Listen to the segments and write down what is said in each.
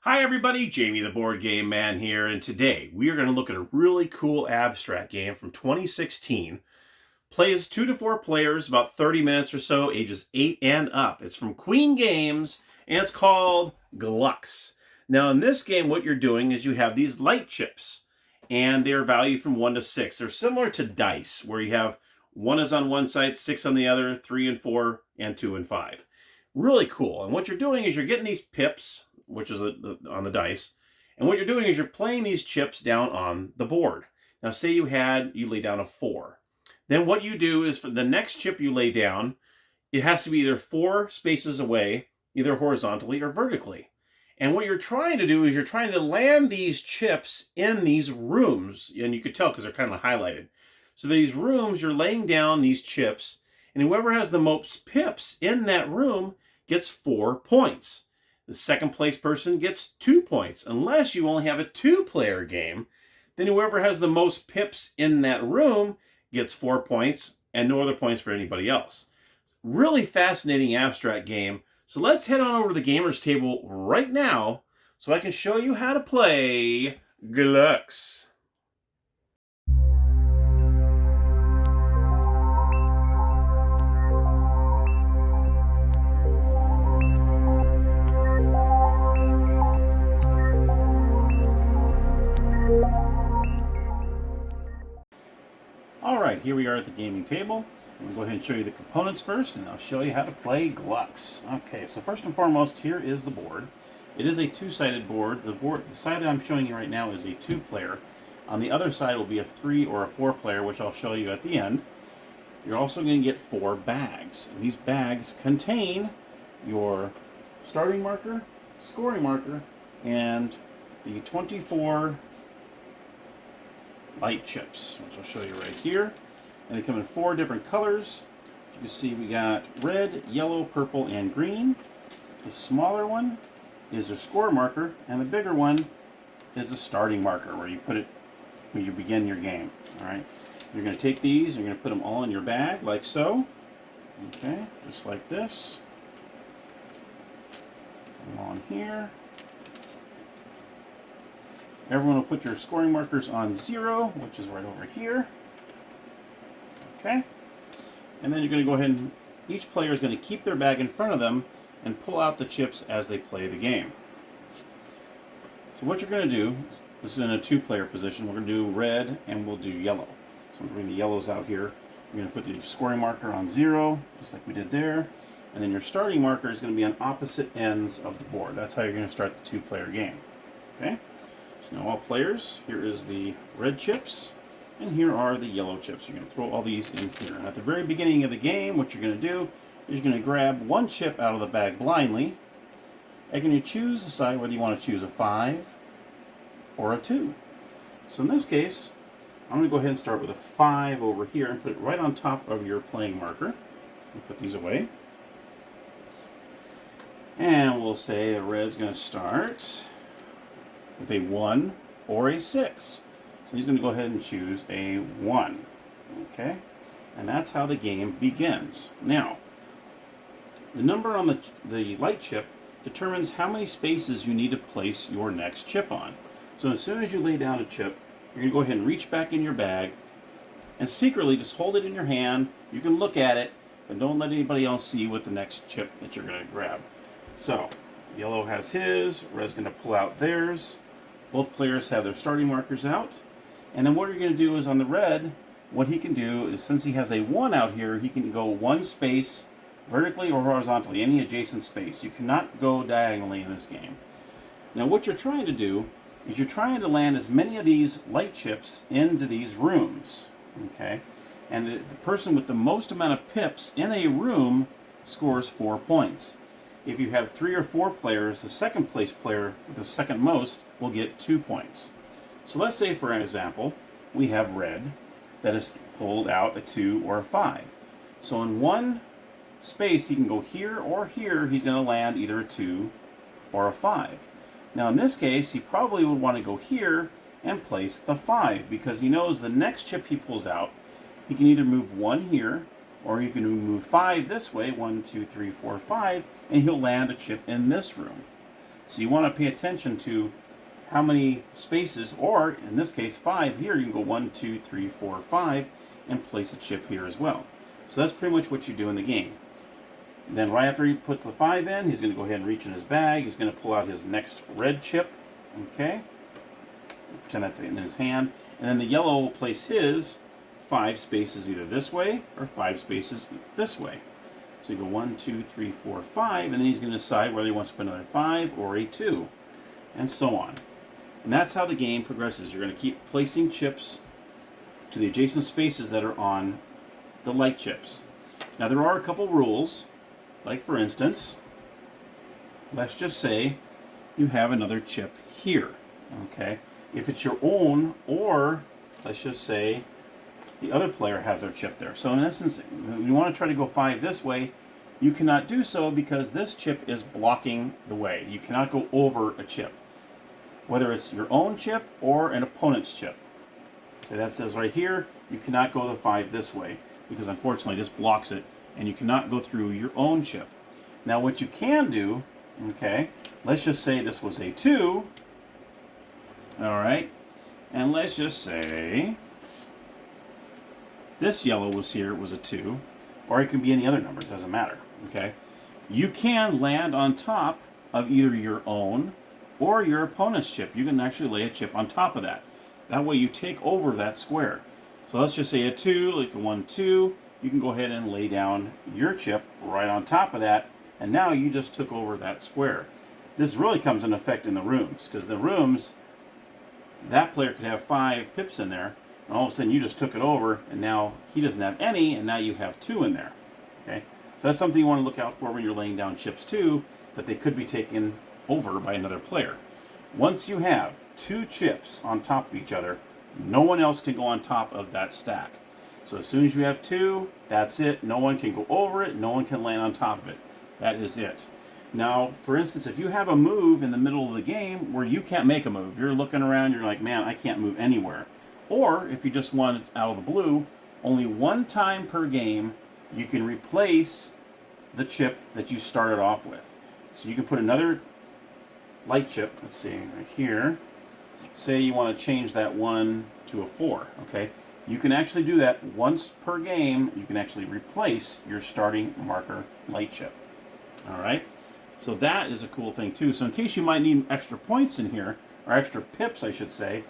Hi everybody, Jamie the Board Game Man here, and today we are going to look at a really cool abstract game from 2016. Plays 2 to 4 players, about 30 minutes or so, ages 8 and up. It's from Queen Games, and it's called Glux. Now in this game, what you're doing is you have these light chips, and they're valued from 1 to 6. They're similar to dice, where you have 1 is on one side, 6 on the other, 3 and 4, and 2 and 5. Really cool. And what you're doing is you're getting these pips, which is on the dice. And what you're doing is you're playing these chips down on the board. Now say you lay down a 4. Then what you do is for the next chip you lay down, it has to be either 4 spaces away, either horizontally or vertically. And what you're trying to do is you're trying to land these chips in these rooms. And you could tell because they're kind of highlighted. So these rooms, you're laying down these chips, and whoever has the most pips in that room gets 4 points. The second place person gets 2 points. Unless you only have a 2-player game, then whoever has the most pips in that room gets 4 points and no other points for anybody else. Really fascinating abstract game. So let's head on over to the gamers table right now so I can show you how to play Glux. Alright, here we are at the gaming table. I'm going to go ahead and show you the components first, and I'll show you how to play Glux. Okay, so first and foremost, here is the board. It is a 2-sided board. The side that I'm showing you right now is a 2-player. On the other side will be a 3 or a 4-player, which I'll show you at the end. You're also going to get 4 bags. And these bags contain your starting marker, scoring marker, and the 24 light chips, which I'll show you right here. And they come in 4 different colors. You can see we got red, yellow, purple, and green. The smaller one is the score marker, and the bigger one is the starting marker, where you put it when you begin your game. Alright, you're going to take these and you're going to put them all in your bag, like so. Okay, just like this. Put them on here. Everyone will put your scoring markers on 0, which is right over here. Okay. And then you're going to go ahead and each player is going to keep their bag in front of them and pull out the chips as they play the game. So what you're going to do, this is in a 2-player position, we're going to do red and we'll do yellow. So I'm going to bring the yellows out here. You're going to put the scoring marker on 0, just like we did there. And then your starting marker is going to be on opposite ends of the board. That's how you're going to start the 2-player game. Okay? So now all players, here is the red chips, and here are the yellow chips. You're going to throw all these in here. And at the very beginning of the game, what you're going to do is you're going to grab one chip out of the bag blindly, and you're going to choose, decide whether you want to choose a 5 or a 2. So in this case, I'm going to go ahead and start with a 5 over here and put it right on top of your playing marker. And put these away. And we'll say the red's going to start with a 1 or a 6. So he's going to go ahead and choose a 1. Okay? And that's how the game begins. Now, the number on the light chip determines how many spaces you need to place your next chip on. So as soon as you lay down a chip, you're going to go ahead and reach back in your bag and secretly just hold it in your hand. You can look at it, but don't let anybody else see what the next chip that you're going to grab. So, yellow has his, red's going to pull out theirs. Both players have their starting markers out. And then what you're going to do is on the red, what he can do is, since he has a 1 out here, he can go 1 space vertically or horizontally, any adjacent space. You cannot go diagonally in this game. Now what you're trying to do is you're trying to land as many of these light chips into these rooms. Okay? And the person with the most amount of pips in a room scores 4 points. If you have 3 or 4 players, the second place player with the second most will get 2 points. So let's say, for an example, we have red that has pulled out a 2 or a 5. So in one space, he can go here or here. He's going to land either a 2 or a 5. Now in this case, he probably would want to go here and place the 5 because he knows the next chip he pulls out, he can either move 1 here or you can move 5 this way, 1, 2, 3, 4, 5, and he'll land a chip in this room. So you want to pay attention to how many spaces, or in this case 5 here. You can go 1, 2, 3, 4, 5 and place a chip here as well. So that's pretty much what you do in the game. Then right after he puts the 5 in, he's going to go ahead and reach in his bag. He's going to pull out his next red chip. Okay, pretend that's in his hand. And then the yellow will place his 5 spaces either this way or 5 spaces this way. So you go 1, 2, 3, 4, 5, and then he's going to decide whether he wants to put another 5 or a 2, and so on. And that's how the game progresses. You're going to keep placing chips to the adjacent spaces that are on the light chips. Now there are a couple rules, like for instance, let's just say you have another chip here. Okay, if it's your own, or let's just say the other player has their chip there. So in essence, you want to try to go 5 this way. You cannot do so because this chip is blocking the way. You cannot go over a chip, whether it's your own chip or an opponent's chip. So that says right here, you cannot go the 5 this way because unfortunately this blocks it, and you cannot go through your own chip. Now what you can do, okay, let's just say this was a 2, all right, and let's just say this yellow was here, it was a 2, or it can be any other number, it doesn't matter, okay? You can land on top of either your own or your opponent's chip. You can actually lay a chip on top of that. That way you take over that square. So let's just say a 2, like a 1, 2, you can go ahead and lay down your chip right on top of that, and now you just took over that square. This really comes in effect in the rooms, because the rooms, that player could have 5 pips in there, and all of a sudden you just took it over, and now he doesn't have any, and now you have 2 in there. Okay, so that's something you want to look out for when you're laying down chips too, that they could be taken over by another player. Once you have 2 chips on top of each other, no one else can go on top of that stack. So as soon as you have 2, that's it. No one can go over it. No one can land on top of it. That is it. Now, for instance, if you have a move in the middle of the game where you can't make a move, you're looking around, you're like, man, I can't move anywhere. Or if you just want it out of the blue, only 1 time per game, you can replace the chip that you started off with. So you can put another light chip, let's see, right here. Say you want to change that 1 to a 4, okay? You can actually do that once per game. You can actually replace your starting marker light chip. All right? So that is a cool thing too. So in case you might need extra points in here, or extra pips, I should say,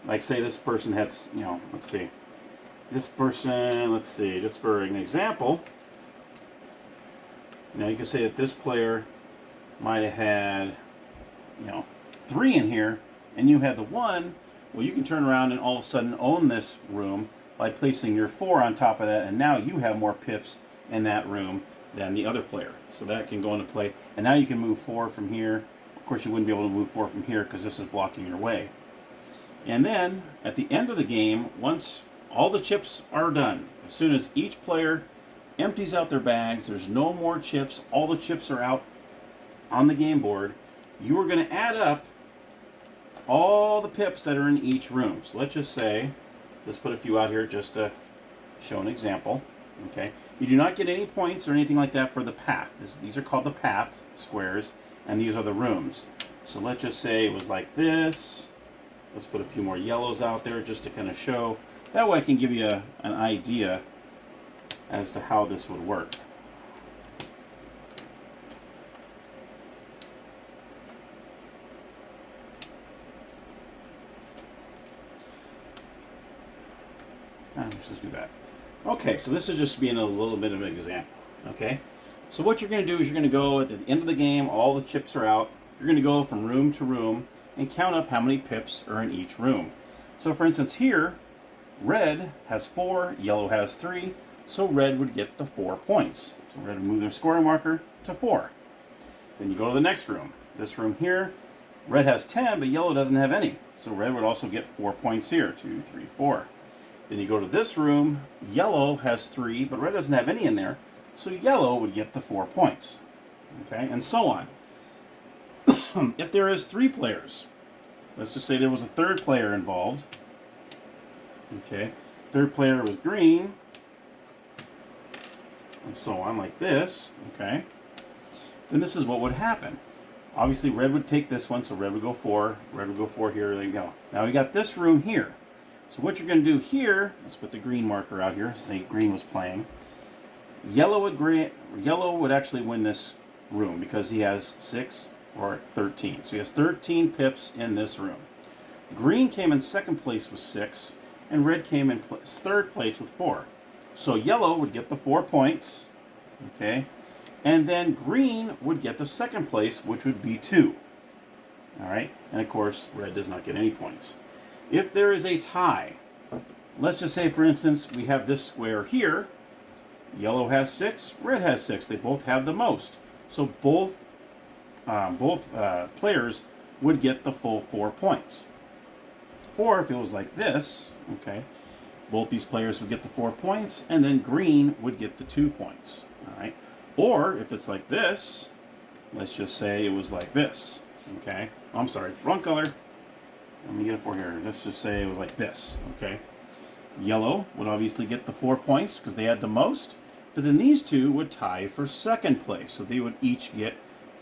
like say this person has, you know, let's see. This person, let's see, just for an example, you know, you can say that this player might have had, you know, 3 in here, and you had the 1. Well, you can turn around and all of a sudden own this room by placing your 4 on top of that, and now you have more pips in that room than the other player. So that can go into play. And now you can move 4 from here. Of course, you wouldn't be able to move 4 from here because this is blocking your way. And then, at the end of the game, once all the chips are done, as soon as each player empties out their bags, there's no more chips, all the chips are out on the game board, you are going to add up all the pips that are in each room. So let's just say, let's put a few out here just to show an example. Okay, you do not get any points or anything like that for the path. These are called the path squares, and these are the rooms. So let's just say it was like this. Let's put a few more yellows out there just to kind of show. That way I can give you an idea as to how this would work. Let's just do that. Okay, so this is just being a little bit of an example. Okay, so what you're going to do is you're going to go at the end of the game, all the chips are out. You're going to go from room to room and count up how many pips are in each room. So for instance here, red has 4, yellow has 3, so red would get the 4 points. So red would move their scoring marker to 4. Then you go to the next room. This room here, red has 10, but yellow doesn't have any. So red would also get 4 points here, 2, 3, 4. Then you go to this room, yellow has 3, but red doesn't have any in there, so yellow would get the 4 points. Okay, and so on. If there is 3 players, let's just say there was a 3rd player involved. Okay, 3rd player was green, and so on, like this. Okay, then this is what would happen. Obviously, red would take this one, so red would go 4. Red would go 4 here. There you go. Now we got this room here. So what you're going to do here, let's put the green marker out here, say green was playing. Yellow would actually win this room because he has 6 or 13. So he has 13 pips in this room. Green came in second place with 6, and red came in third place with 4. So yellow would get the 4 points, okay? And then green would get the second place, which would be 2. All right? And of course, red does not get any points. If there is a tie, let's just say, for instance, we have this square here. Yellow has 6, red has 6. They both have the most. So both players would get the full 4 points. Or if it was like this, okay, both these players would get the 4 points, and then green would get the 2 points. All right? Or if it's like this, let's just say it was like this. Okay? Oh, I'm sorry, wrong color. Let me get it for here. Let's just say it was like this. Okay? Yellow would obviously get the 4 points because they had the most, but then these two would tie for second place, so they would each get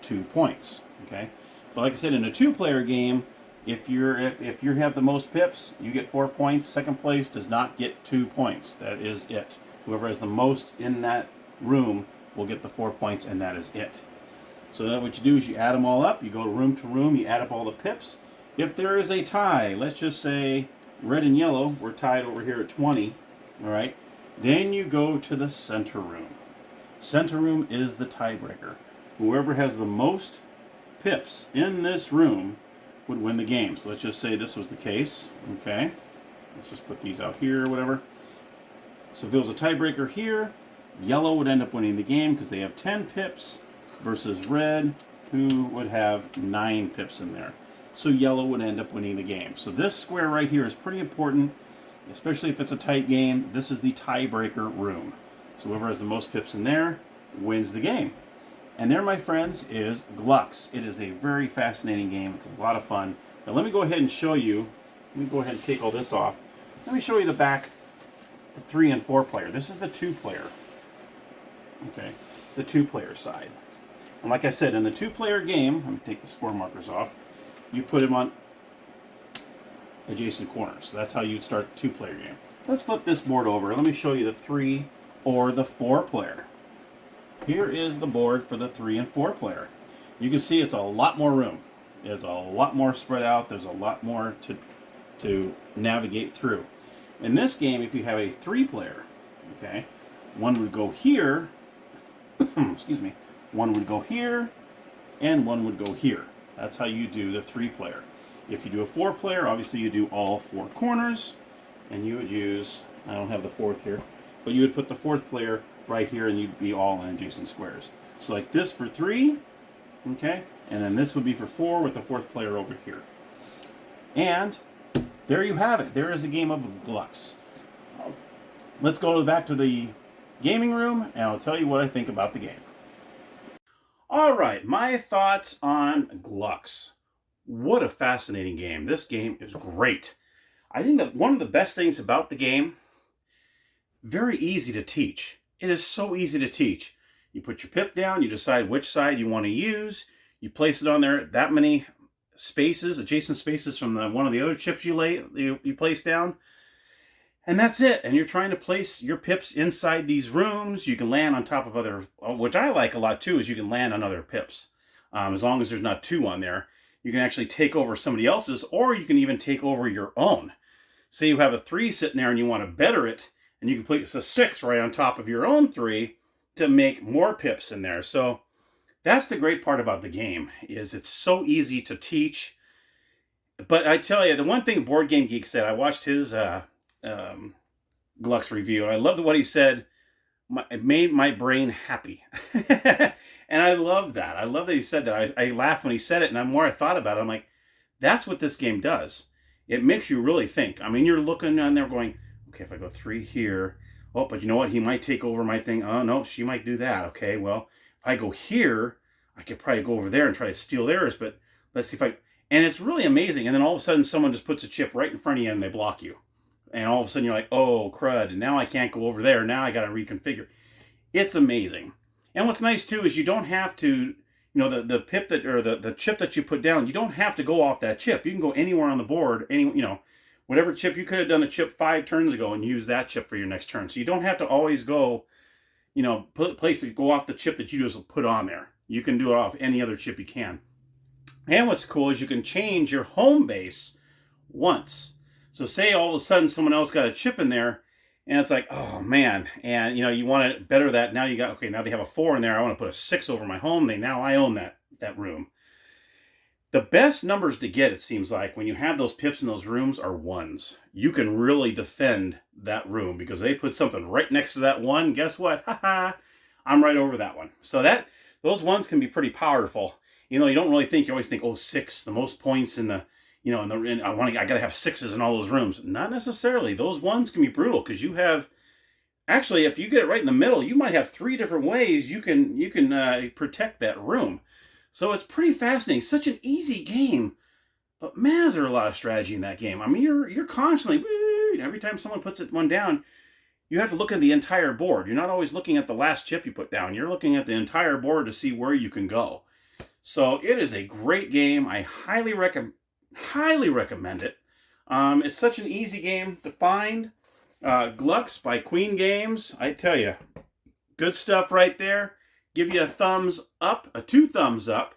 2 points. Okay? But like I said, in a 2-player game, if you have the most pips, you get 4 points. Second place does not get 2 points. That is it. Whoever has the most in that room will get the 4 points, and that is it. So then what you do is you add them all up. You go to room, you add up all the pips. If there is a tie, let's just say red and yellow, we're tied over here at 20, all right? Then you go to the center room. Center room is the tiebreaker. Whoever has the most pips in this room would win the game. So let's just say this was the case, okay? Let's just put these out here or whatever. So if it was a tiebreaker here, yellow would end up winning the game because they have 10 pips versus red, who would have 9 pips in there. So yellow would end up winning the game. So this square right here is pretty important, especially if it's a tight game. This is the tiebreaker room. So whoever has the most pips in there wins the game. And there, my friends, is Glux. It is a very fascinating game. It's a lot of fun. Now let me go ahead and show you. Let me go ahead and take all this off. Let me show you the back, the 3 and 4 player. This is the 2-player. Okay, the 2-player side. And like I said, in the 2-player game, let me take the score markers off. You put them on adjacent corners. So that's how you'd start the 2-player game. Let's flip this board over. Let me show you the 3 or the 4-player. Here is the board for the 3 and 4 player. You can see it's a lot more room. It's a lot more spread out. There's a lot more to navigate through. In this game, if you have a 3-player, okay, one would go here, excuse me, one would go here, and one would go here. That's how you do the 3-player. If you do a 4-player, obviously you do all 4 corners, and you would use, I don't have the 4th here, but you would put the 4th player right here, and you'd be all in adjacent squares. So like this for 3, okay, and then this would be for 4 with the 4th player over here. And there you have it. There is a game of Glux. Let's go back to the gaming room, and I'll tell you what I think about the game. All right, my thoughts on Glux. What a fascinating game. This game is great. I think that one of the best things about the game, very easy to teach. It is so easy to teach. You put your pip down, you decide which side you want to use, you place it on there that many spaces, adjacent spaces from one of the other chips you place down, and that's it. And you're trying to place your pips inside these rooms. You can land on top of other, which I like a lot too, is you can land on other pips. As long as there's not 2 on there, you can actually take over somebody else's, or you can even take over your own. Say you have a 3 sitting there and you want to better it, and you can place a 6 right on top of your own 3 to make more pips in there. So that's the great part about the game, is it's so easy to teach. But I tell you, the one thing Board Game Geek said, I watched his Glux review, and I loved what he said. It made my brain happy. And I love that. I love that he said that. I laughed when he said it, and the more I thought about it, I'm like, that's what this game does. It makes you really think. I mean, you're looking on there going, okay, if I go 3 here, oh, but you know what? He might take over my thing. Oh, no, she might do that. Okay, well, if I go here, I could probably go over there and try to steal theirs, but let's see if I... And it's really amazing. And then all of a sudden, someone just puts a chip right in front of you and they block you. And all of a sudden, you're like, oh, crud, and now I can't go over there. Now I got to reconfigure. It's amazing. And what's nice, too, is you don't have to you know, the pip that, or the chip that you put down, you don't have to go off that chip. You can go anywhere on the board, you know, whatever chip. You could have done a chip 5 turns ago and use that chip for your next turn. So you don't have to always go, you know, go off the chip that you just put on there. You can do it off any other chip you can. And what's cool is you can change your home base once. So say all of a sudden someone else got a chip in there, and it's like, oh man, and you know, you want to better that. Now you got, okay, now they have a 4 in there. I want to put a 6 over my home. Now I own that room. The best numbers to get, it seems like, when you have those pips in those rooms are 1s. You can really defend that room because they put something right next to that 1. Guess what? Haha, I'm right over that one. So those 1s can be pretty powerful. You know, you don't really think, you always think, oh, 6, the most points in the, you know, I gotta have 6s in all those rooms. Not necessarily. Those 1s can be brutal because you have, actually, if you get it right in the middle, you might have 3 different ways you can protect that room. So it's pretty fascinating. Such an easy game, but man, is there a lot of strategy in that game. I mean, you're constantly, every time someone puts one down, you have to look at the entire board. You're not always looking at the last chip you put down. You're looking at the entire board to see where you can go. So it is a great game. I highly recommend it. It's such an easy game to find. Glux by Queen Games. I tell you, good stuff right there. Give you a thumbs up, a 2 thumbs up.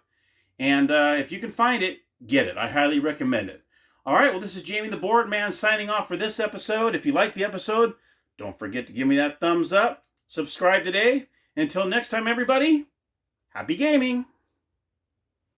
And if you can find it, get it. I highly recommend it. All right, well, this is Jamie the Board Man signing off for this episode. If you liked the episode, don't forget to give me that thumbs up. Subscribe today. Until next time, everybody, happy gaming.